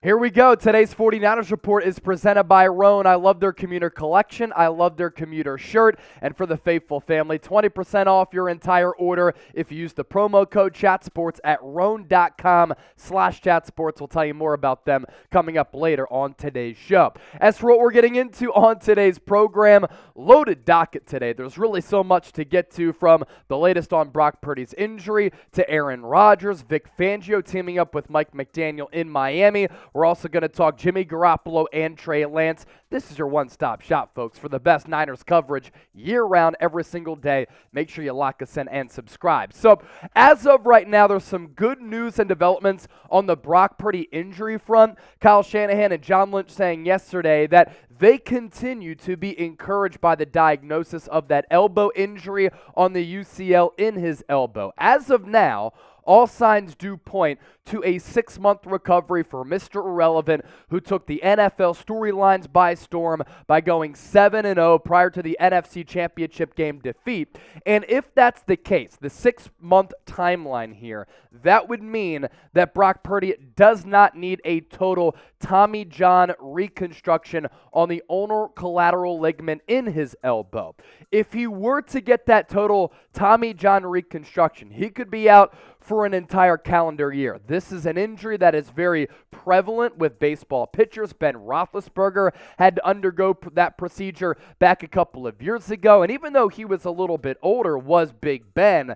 Here we go. Today's 49ers Report is presented by Roan. I love their commuter collection. I love their commuter shirt. And for the faithful family, 20% off your entire order if you use the promo code ChatSports at roan.com/chatsports. We'll tell you more about them coming up later on today's show. As for what we're getting into on today's program, loaded docket today. There's really so much to get to, from the latest on Brock Purdy's injury to Aaron Rodgers, Vic Fangio teaming up with Mike McDaniel in Miami. We're also going to talk Jimmy Garoppolo and Trey Lance. This is your one-stop shop, folks, for the best Niners coverage year-round, every single day. Make sure you lock us in and subscribe. So, as of right now, there's some good news and developments on the Brock Purdy injury front. Kyle Shanahan and John Lynch saying yesterday that they continue to be encouraged by the diagnosis of that elbow injury on the UCL in his elbow. As of now, all signs do point to a 6-month recovery for Mr. Irrelevant, who took the NFL storylines by storm by going 7-0 prior to the NFC Championship game defeat. And if that's the case, the 6-month timeline here, that would mean that Brock Purdy does not need a total Tommy John reconstruction on the ulnar collateral ligament in his elbow. If he were to get that total Tommy John reconstruction, he could be out for an entire calendar year. This is an injury that is very prevalent with baseball pitchers. Ben Roethlisberger had to undergo that procedure back a couple of years ago, and even though he was a little bit older, was Big Ben,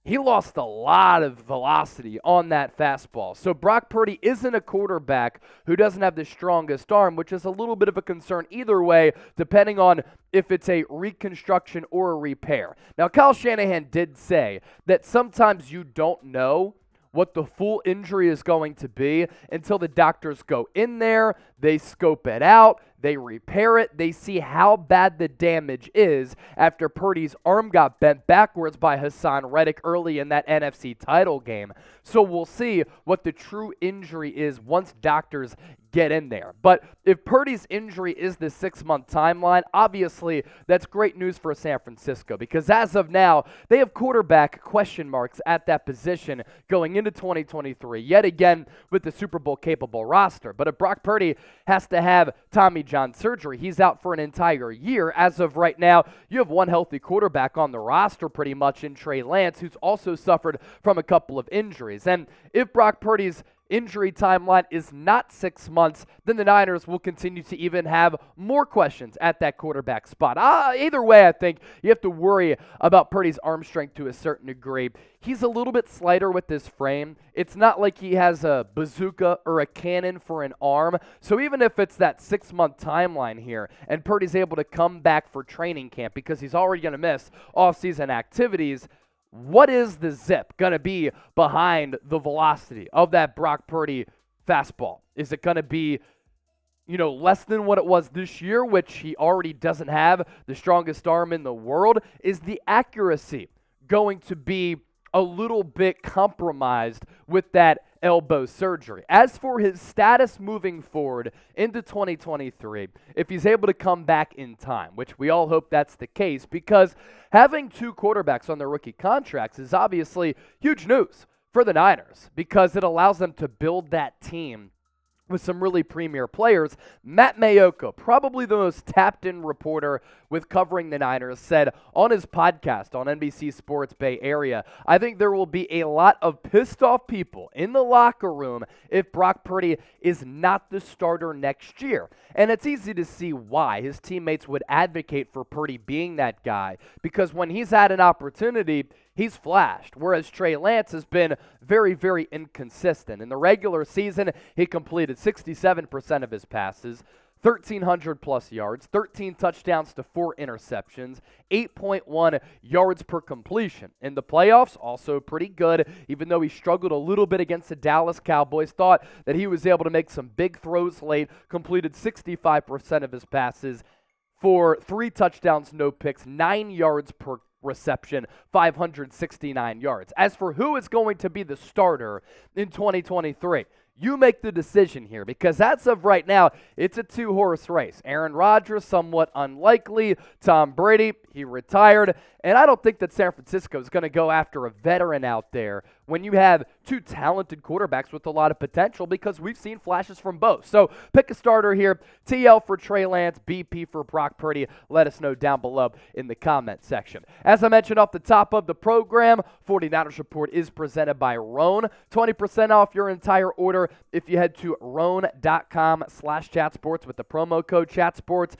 he lost a lot of velocity on that fastball. So Brock Purdy isn't a quarterback who doesn't have the strongest arm, which is a little bit of a concern either way, depending on if it's a reconstruction or a repair. Now, Kyle Shanahan did say that sometimes you don't know what the full injury is going to be until the doctors go in there, they scope it out, they repair it, they see how bad the damage is after Purdy's arm got bent backwards by Hassan Reddick early in that NFC title game. So we'll see what the true injury is once doctors get in there. But if Purdy's injury is the 6-month timeline, obviously that's great news for San Francisco, because as of now, they have quarterback question marks at that position going into 2023, yet again with the Super Bowl capable roster. But if Brock Purdy has to have Tommy John surgery, he's out for an entire year. As of right now, you have one healthy quarterback on the roster pretty much in Trey Lance, who's also suffered from a couple of injuries. And if Brock Purdy's injury timeline is not 6 months, then the Niners will continue to even have more questions at that quarterback spot. Either way, I think you have to worry about Purdy's arm strength to a certain degree. He's a little bit slighter with this frame. It's not like he has a bazooka or a cannon for an arm. So even if it's that 6-month timeline here and Purdy's able to come back for training camp because he's already going to miss off-season activities, what is the zip going to be behind the velocity of that Brock Purdy fastball? Is it going to be, less than what it was this year, which he already doesn't have the strongest arm in the world? Is the accuracy going to be a little bit compromised with that elbow surgery? As for his status moving forward into 2023, if he's able to come back in time, which we all hope that's the case, because having two quarterbacks on their rookie contracts is obviously huge news for the Niners, because it allows them to build that team with some really premier players. Matt Maiocco, probably the most tapped-in reporter with covering the Niners, said on his podcast on NBC Sports Bay Area, I think there will be a lot of pissed-off people in the locker room if Brock Purdy is not the starter next year. And it's easy to see why his teammates would advocate for Purdy being that guy, because when he's had an opportunity, he's flashed, whereas Trey Lance has been very, very inconsistent. In the regular season, he completed 67% of his passes, 1,300-plus yards, 13 touchdowns to 4 interceptions, 8.1 yards per completion. In the playoffs, also pretty good, even though he struggled a little bit against the Dallas Cowboys. Thought that he was able to make some big throws late, completed 65% of his passes for 3 touchdowns, no picks, 9 yards per reception, 569 yards. As for who is going to be the starter in 2023, you make the decision here, because as of right now, it's a 2-horse race. Aaron Rodgers, somewhat unlikely. Tom Brady, he retired. And I don't think that San Francisco is going to go after a veteran out there when you have two talented quarterbacks with a lot of potential, because we've seen flashes from both. So pick a starter here. TL for Trey Lance, BP for Brock Purdy. Let us know down below in the comment section. As I mentioned off the top of the program, 49ers Report is presented by Roan. 20% off your entire order if you head to roan.com/chatsports with the promo code chatsports.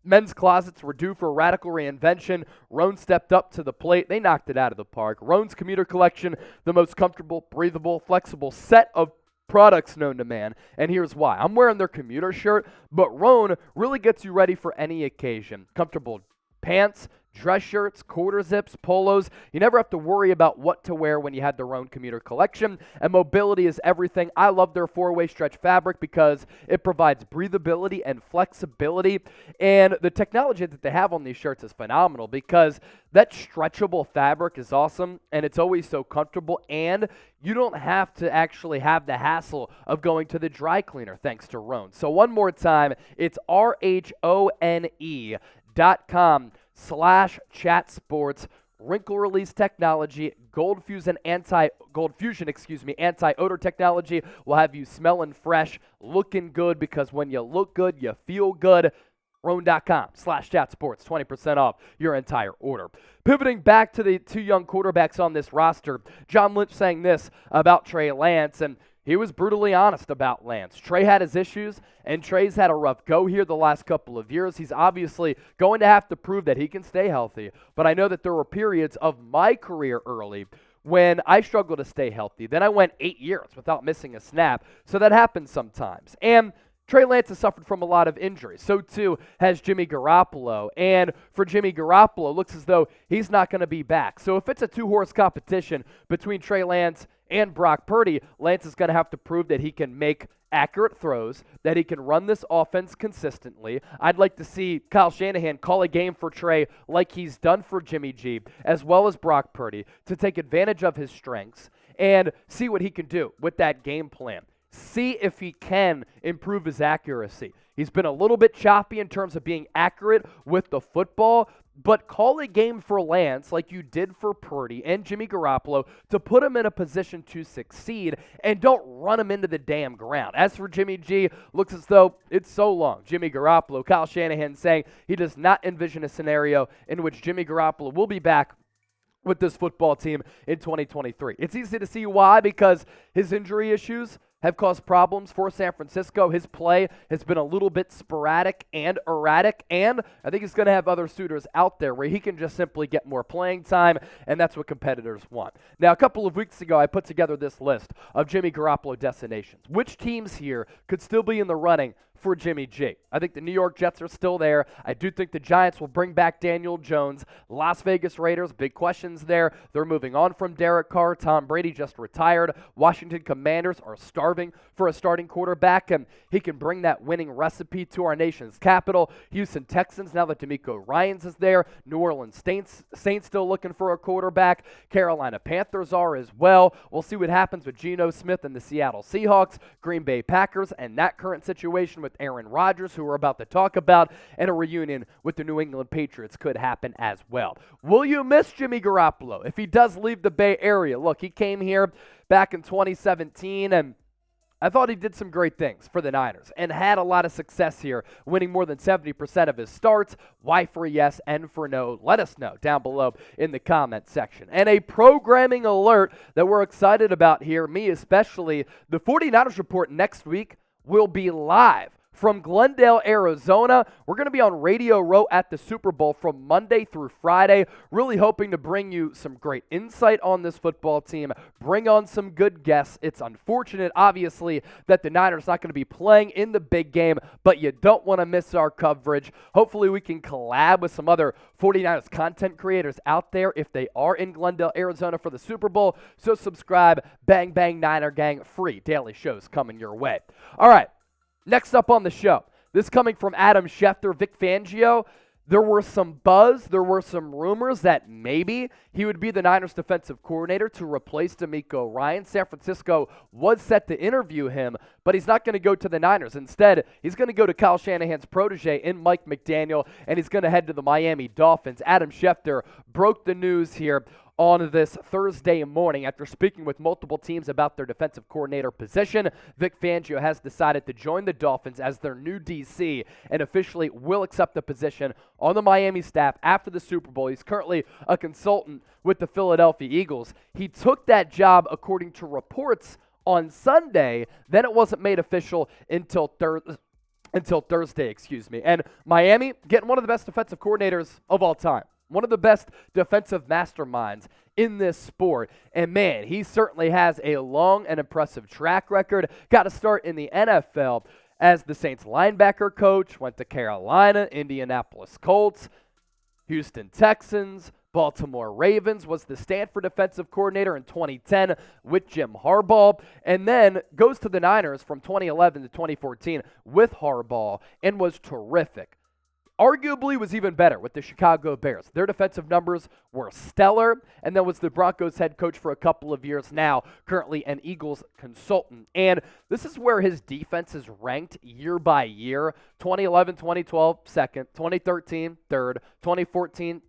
Men's closets were due for a radical reinvention. Roan stepped up to the plate. They knocked it out of the park. Roan's commuter collection, the most comfortable, breathable, flexible set of products known to man. And here's why. I'm wearing their commuter shirt, but Roan really gets you ready for any occasion. Comfortable pants, dress shirts, quarter zips, polos. You never have to worry about what to wear when you have their own commuter collection. And mobility is everything. I love their 4-way stretch fabric because it provides breathability and flexibility. And the technology that they have on these shirts is phenomenal because that stretchable fabric is awesome and it's always so comfortable, and you don't have to actually have the hassle of going to the dry cleaner thanks to Roan. So one more time, it's RHONE.com/chatsports. Wrinkle release technology, gold fusion anti-odor technology will have you smelling fresh, looking good, because when you look good, you feel good. Roan.com/chatsports, 20% off your entire order. Pivoting back to the two young quarterbacks on this roster, John Lynch saying this about Trey Lance, and he was brutally honest about Lance. Trey had his issues, and Trey's had a rough go here the last couple of years. He's obviously going to have to prove that he can stay healthy, but I know that there were periods of my career early when I struggled to stay healthy. Then I went 8 years without missing a snap, so that happens sometimes. And Trey Lance has suffered from a lot of injuries. So too has Jimmy Garoppolo. And for Jimmy Garoppolo, it looks as though he's not going to be back. So if it's a two-horse competition between Trey Lance and Brock Purdy, Lance is going to have to prove that he can make accurate throws, that he can run this offense consistently. I'd like to see Kyle Shanahan call a game for Trey like he's done for Jimmy G, as well as Brock Purdy, to take advantage of his strengths and see what he can do with that game plan. See if he can improve his accuracy. He's been a little bit choppy in terms of being accurate with the football, but call a game for Lance like you did for Purdy and Jimmy Garoppolo to put him in a position to succeed, and don't run him into the damn ground. As for Jimmy G, looks as though it's so long. Jimmy Garoppolo, Kyle Shanahan saying he does not envision a scenario in which Jimmy Garoppolo will be back with this football team in 2023. It's easy to see why, because his injury issues have caused problems for San Francisco. His play has been a little bit sporadic and erratic, and I think he's going to have other suitors out there where he can just simply get more playing time, and that's what competitors want. Now, a couple of weeks ago, I put together this list of Jimmy Garoppolo destinations. Which teams here could still be in the running for Jimmy G? I think the New York Jets are still there. I do think the Giants will bring back Daniel Jones. Las Vegas Raiders, big questions there. They're moving on from Derek Carr. Tom Brady just retired. Washington Commanders are starving for a starting quarterback, and he can bring that winning recipe to our nation's capital. Houston Texans, now that DeMeco Ryans is there. New Orleans Saints still looking for a quarterback. Carolina Panthers are as well. We'll see what happens with Geno Smith and the Seattle Seahawks. Green Bay Packers and that current situation with Aaron Rodgers, who we're about to talk about, and a reunion with the New England Patriots could happen as well. Will you miss Jimmy Garoppolo if he does leave the Bay Area? Look, he came here back in 2017, and I thought he did some great things for the Niners and had a lot of success here, winning more than 70% of his starts. Why for yes and for no? Let us know down below in the comment section. And a programming alert that we're excited about here, me especially, the 49ers Report next week will be live from Glendale, Arizona. We're going to be on Radio Row at the Super Bowl from Monday through Friday. Really hoping to bring you some great insight on this football team, bring on some good guests. It's unfortunate, obviously, that the Niners not going to be playing in the big game, but you don't want to miss our coverage. Hopefully we can collab with some other 49ers content creators out there if they are in Glendale, Arizona for the Super Bowl. So subscribe. Bang Bang Niner Gang, free daily shows coming your way. All right. Next up on the show, this coming from Adam Schefter, Vic Fangio. There were some buzz, there were some rumors that maybe he would be the Niners defensive coordinator to replace DeMeco Ryans. San Francisco was set to interview him, but he's not going to go to the Niners. Instead, he's going to go to Kyle Shanahan's protege in Mike McDaniel, and he's going to head to the Miami Dolphins. Adam Schefter broke the news here on this Thursday morning. After speaking with multiple teams about their defensive coordinator position, Vic Fangio has decided to join the Dolphins as their new DC and officially will accept the position on the Miami staff after the Super Bowl. He's currently a consultant with the Philadelphia Eagles. He took that job, according to reports, on Sunday. Then it wasn't made official until Thursday, And Miami getting one of the best defensive coordinators of all time. One of the best defensive masterminds in this sport. And man, he certainly has a long and impressive track record. Got to start in the NFL as the Saints linebacker coach, went to Carolina, Indianapolis Colts, Houston Texans, Baltimore Ravens, was the Stanford defensive coordinator in 2010 with Jim Harbaugh, and then goes to the Niners from 2011 to 2014 with Harbaugh and was terrific. Arguably was even better with the Chicago Bears. Their defensive numbers were stellar, and then was the Broncos head coach for a couple of years now, currently an Eagles consultant. And this is where his defense is ranked year by year. 2011, 2012, second. 2013, third. 2014,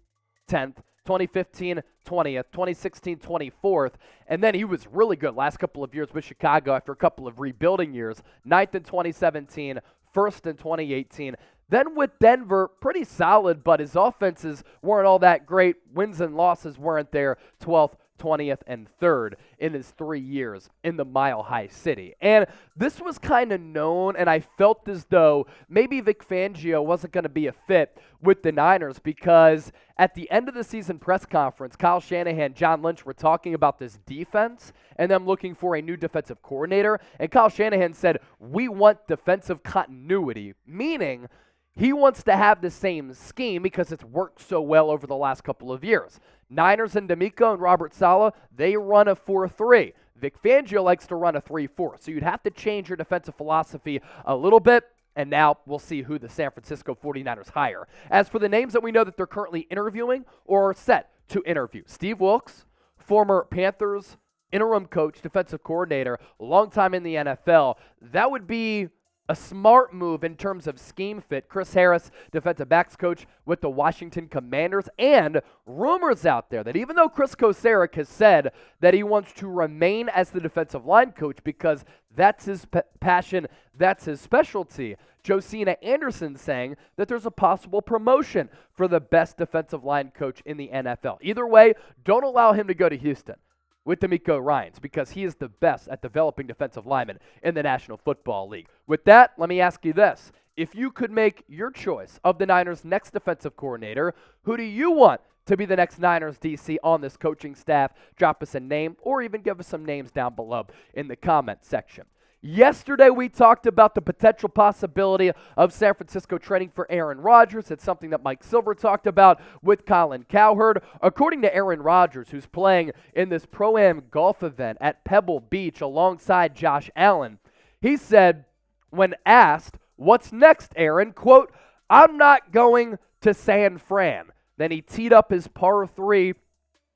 10th. 2015, 20th, 2016, 24th, and then he was really good last couple of years with Chicago after a couple of rebuilding years. 9th in 2017, 1st in 2018. Then with Denver, pretty solid, but his offenses weren't all that great. Wins and losses weren't there. 12th, 20th, and 3rd in his 3 years in the Mile High City. And this was kind of known, and I felt as though maybe Vic Fangio wasn't going to be a fit with the Niners, because at the end of the season press conference, Kyle Shanahan, John Lynch were talking about this defense and them looking for a new defensive coordinator. And Kyle Shanahan said, "We want defensive continuity," meaning he wants to have the same scheme because it's worked so well over the last couple of years. Niners and Maiocco and Robert Saleh, they run a 4-3. Vic Fangio likes to run a 3-4. So you'd have to change your defensive philosophy a little bit, and now we'll see who the San Francisco 49ers hire. As for the names that we know that they're currently interviewing or are set to interview, Steve Wilks, former Panthers interim coach, defensive coordinator, long time in the NFL, that would be a smart move in terms of scheme fit. Chris Harris, defensive backs coach with the Washington Commanders, and rumors out there that even though Chris Kocurek has said that he wants to remain as the defensive line coach because that's his passion, that's his specialty, Josina Anderson saying that there's a possible promotion for the best defensive line coach in the NFL. Either way, don't allow him to go to Houston with DeMeco Ryans, because he is the best at developing defensive linemen in the National Football League. With that, let me ask you this. If you could make your choice of the Niners' next defensive coordinator, who do you want to be the next Niners DC on this coaching staff? Drop us a name or even give us some names down below in the comment section. Yesterday, we talked about the potential possibility of San Francisco trading for Aaron Rodgers. It's something that Mike Silver talked about with Colin Cowherd. According to Aaron Rodgers, who's playing in this Pro-Am golf event at Pebble Beach alongside Josh Allen, he said, when asked, "What's next, Aaron?" quote, "I'm not going to San Fran." Then he teed up his par 3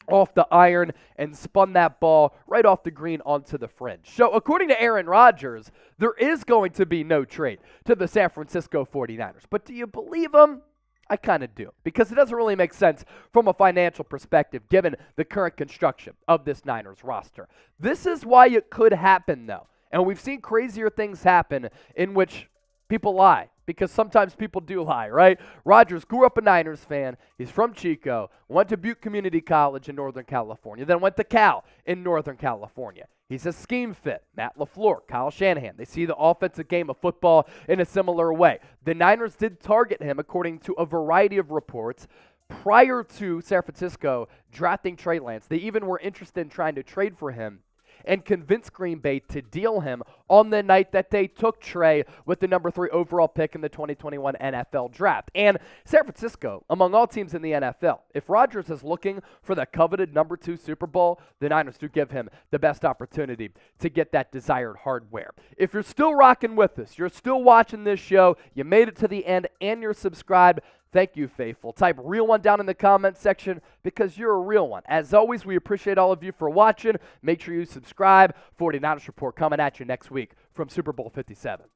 off the iron and spun that ball right off the green onto the fringe. So according to Aaron Rodgers, there is going to be no trade to the San Francisco 49ers. But do you believe him? I kind of do, because it doesn't really make sense from a financial perspective given the current construction of this Niners roster. This is why it could happen, though. And we've seen crazier things happen in which people lie, because sometimes people do lie, right? Rodgers grew up a Niners fan. He's from Chico, went to Butte Community College in Northern California, then went to Cal in Northern California. He's a scheme fit. Matt LaFleur, Kyle Shanahan, they see the offensive game of football in a similar way. The Niners did target him, according to a variety of reports, prior to San Francisco drafting Trey Lance. They even were interested in trying to trade for him and convince Green Bay to deal him on the night that they took Trey with the number 3 overall pick in the 2021 NFL Draft. And San Francisco, among all teams in the NFL, if Rodgers is looking for the coveted number 2 Super Bowl, the Niners do give him the best opportunity to get that desired hardware. If you're still rocking with us, you're still watching this show, you made it to the end, and you're subscribed, thank you, faithful. Type real one down in the comment section because you're a real one. As always, we appreciate all of you for watching. Make sure you subscribe. 49ers Report coming at you next week from Super Bowl 57.